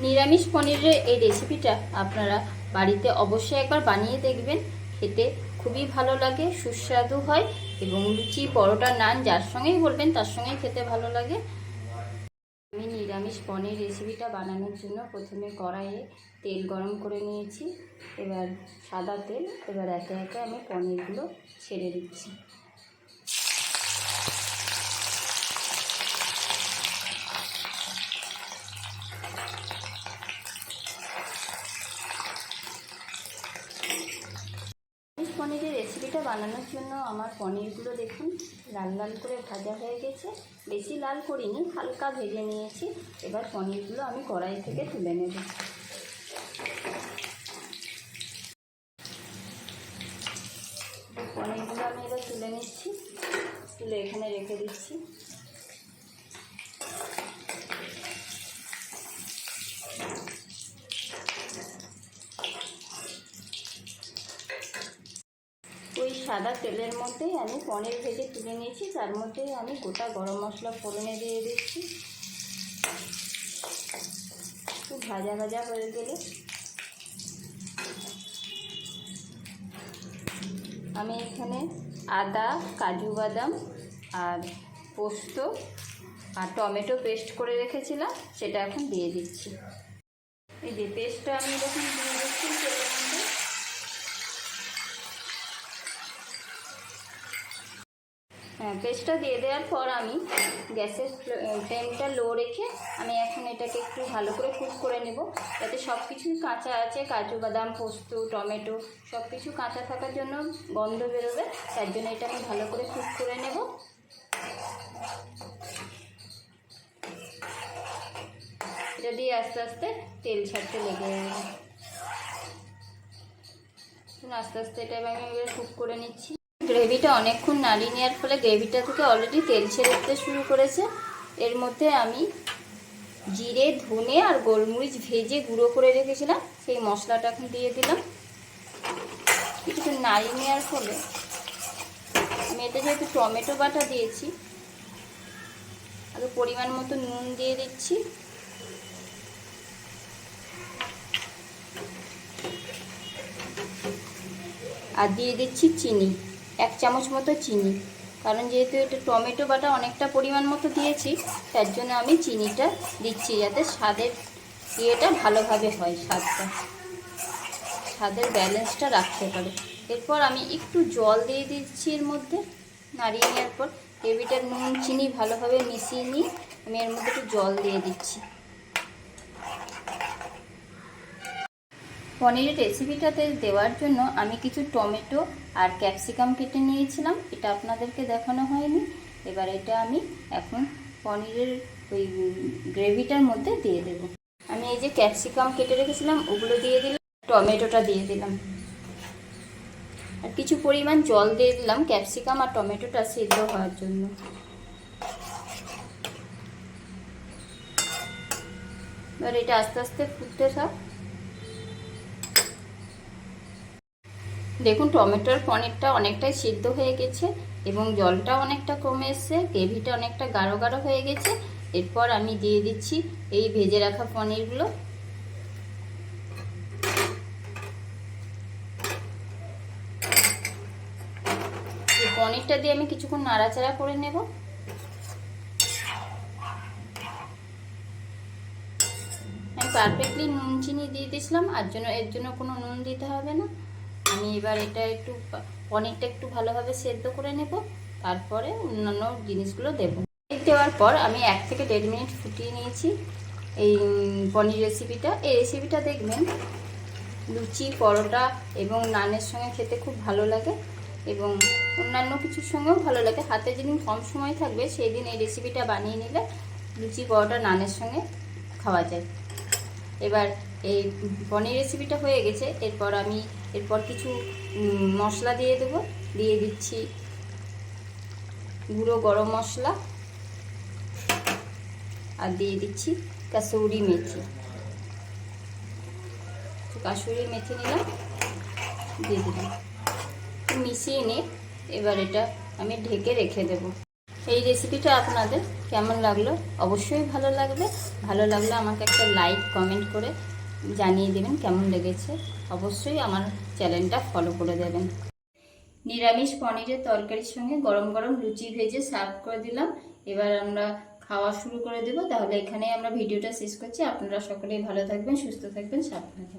নিরামিষ পনিরের এই রেসিপিটা আপনারা বাড়িতে অবশ্যই একবার বানিয়ে দেখবেন। খেতে খুবই ভালো লাগে, সুস্বাদু হয় এবং লুচি, পরোটা, নান যার সঙ্গেই বলবেন তার সঙ্গেই খেতে ভালো লাগে। আমি নিরামিষ পনির রেসিপিটা বানানোর জন্য প্রথমে কড়াইয়ে তেল গরম করে নিয়েছি। এবার সাদা তেল, এবার একে একে আমি পনিরগুলো ছেড়ে দিচ্ছি। পনিরের রেসিপিটা বানানোর জন্য আমার পনিরগুলো দেখুন লাল লাল করে ভাজা হয়ে গেছে। বেশি লাল করিনি, হালকা ভেজে নিয়েছি। এবার পনিরগুলো আমি কড়াই থেকে তুলে নেব। পনিরগুলো আমি এবার তুলে নিচ্ছি, তুলে এখানে রেখে দিচ্ছি। ওই সাদা তেলের মধ্যেই আমি পনির ভেজে তুলে নিয়েছি, তার মধ্যেই আমি গোটা গরম মশলা ফোড়নে দিয়ে দিচ্ছি। একটু ভাজা ভাজা হয়ে গেলে আমি এখানে আদা, কাজু বাদাম আর পোস্ত আর টমেটো পেস্ট করে রেখেছিলাম, সেটা এখন দিয়ে দিচ্ছি। এই যে পেস্টটা আমি যখন দিয়ে দিচ্ছি তেলের মধ্যে, পেস্টটা দিয়ে দেওয়ার পর আমি গ্যাসের ফ্লেমটা লো রেখে আমি এখন এটাকে একটু ভালো করে কুক করে নেব, যাতে সব কিছুই কাঁচা আছে। কাজু বাদাম, পোস্ত, টমেটো সব কিছু কাঁচা থাকার জন্য গন্ধ বেরোবে, তার জন্য এটা আমি ভালো করে কুক করে নেব। এটা দিয়ে আস্তে আস্তে তেল ছাড়তে লেগে যাবে। আস্তে আস্তে এটা আমি এবার কুক করে নিচ্ছি। গ্রেভিটা অনেকক্ষণ নাড়িয়ে নেওয়ার ফলে গ্রেভিটা থেকে অলরেডি তেল ছেড়ে দিতে শুরু করেছে। এর মধ্যে আমি জিরে, ধনে আর গোলমরিচ ভেজে গুঁড়ো করে রেখেছিলাম, সেই মশলাটা এখন দিয়ে দিলাম। কিছুক্ষণ নাড়িয়ে নেওয়ার ফলে আমি এতে যেহেতু টমেটো বাটা দিয়েছি, আগে পরিমাণ মতো নুন দিয়ে দিচ্ছি। আর দিয়ে দিচ্ছি চিনি, 1 চামচ মতো চিনি, কারণ যেহেতু এটা টমেটো বাটা অনেকটা পরিমাণ মতো দিয়েছি, তার জন্য আমি চিনিটা দিচ্ছি, যাতে স্বাদের ইয়েটা ভালোভাবে হয়, স্বাদের ব্যালেন্সটা রাখতে পারে। এরপর আমি একটু জল দিয়ে দিচ্ছি এর মধ্যে। নাড়িয়ে নেওয়ার পর গ্রেভিটার নুন চিনি ভালোভাবে মিশিয়ে নিয়ে আমি এর মধ্যে একটু জল দিয়ে দিচ্ছি। পনিরের রেসিপিটাতে দেওয়ার জন্য আমি কিছু টমেটো আর ক্যাপসিকাম কেটে নিয়েছিলাম, এটা আপনাদেরকে দেখানো হয়নি। এবার এটা আমি এখন পনিরের ওই গ্রেভিটার মধ্যে দিয়ে দেব। আমি এই যে ক্যাপসিকাম কেটে রেখেছিলাম ওগুলো দিয়ে দিলাম, টমেটোটা দিয়ে দিলাম, আর কিছু পরিমাণ জল দিয়ে দিলাম ক্যাপসিকাম আর টমেটোটা সিদ্ধ হওয়ার জন্য। এবার এটা আস্তে আস্তে ফুটতে থাক। দেখুন টমেটোর পনিরটা অনেকটাই সিদ্ধ হয়ে গেছে এবং জলটা অনেকটা কমে এসছে, গ্রেভিটা অনেকটা গাঢ় গাঢ় হয়ে গেছে। এরপর আমি দিয়ে দিচ্ছি এই ভেজে রাখা পনিরগুলো। এই পনিরটা দিয়ে আমি কিছুক্ষণ নাড়াচাড়া করে নেব। আমি পারফেক্টলি নুন চিনি দিয়ে দিয়েছিলাম, এর জন্য কোনো নুন দিতে হবে না। আমি এবার এটা একটু পনিরটা একটু ভালোভাবে সেদ্ধ করে নেব, তারপরে অন্যান্য জিনিসগুলো দেব। দেওয়ার পর আমি 1 থেকে 1.5 মিনিট ফুটিয়ে নিয়েছি এই পনির রেসিপিটা। এই রেসিপিটা দেখবেন লুচি, পরোটা এবং নানের সঙ্গে খেতে খুব ভালো লাগে এবং অন্যান্য কিছুর সঙ্গেও ভালো লাগে। হাতে যেদিন কম সময় থাকবে সেই দিন এই রেসিপিটা বানিয়ে নিলে লুচি, পরোটা, নানের সঙ্গে খাওয়া যায়। এবার এই পনির রেসিপিটা হয়ে গেছে। এরপর কিছু মশলা দিয়ে দেবো। দিয়ে দিচ্ছি গুঁড়ো গরম মশলা আর দিয়ে দিচ্ছি কাসুরি মেথি। কাসুরি মেথি নিলাম, দিয়ে দিলাম, মিশিয়ে নিয়ে এবার এটা আমি ঢেকে রেখে দেব। এই রেসিপিটা আপনাদের কেমন লাগলো অবশ্যই ভালো লাগবে। ভালো লাগলে আমাকে একটা লাইক কমেন্ট করে জানিয়ে দেবেন কেমন লেগেছে। অবশ্যই আমার চ্যানেলটা ফলো করে দেবেন। নিরামিষ পনিরের তরকারির সঙ্গে গরম গরম লুচি ভেজে সার্ভ করে দিলাম। এবার আমরা খাওয়া শুরু করে দেব। তাহলে এখানেই আমরা ভিডিওটা শেষ করছি। আপনারা সকলেই ভালো থাকবেন, সুস্থ থাকবেন, সাবধানে থাকবেন।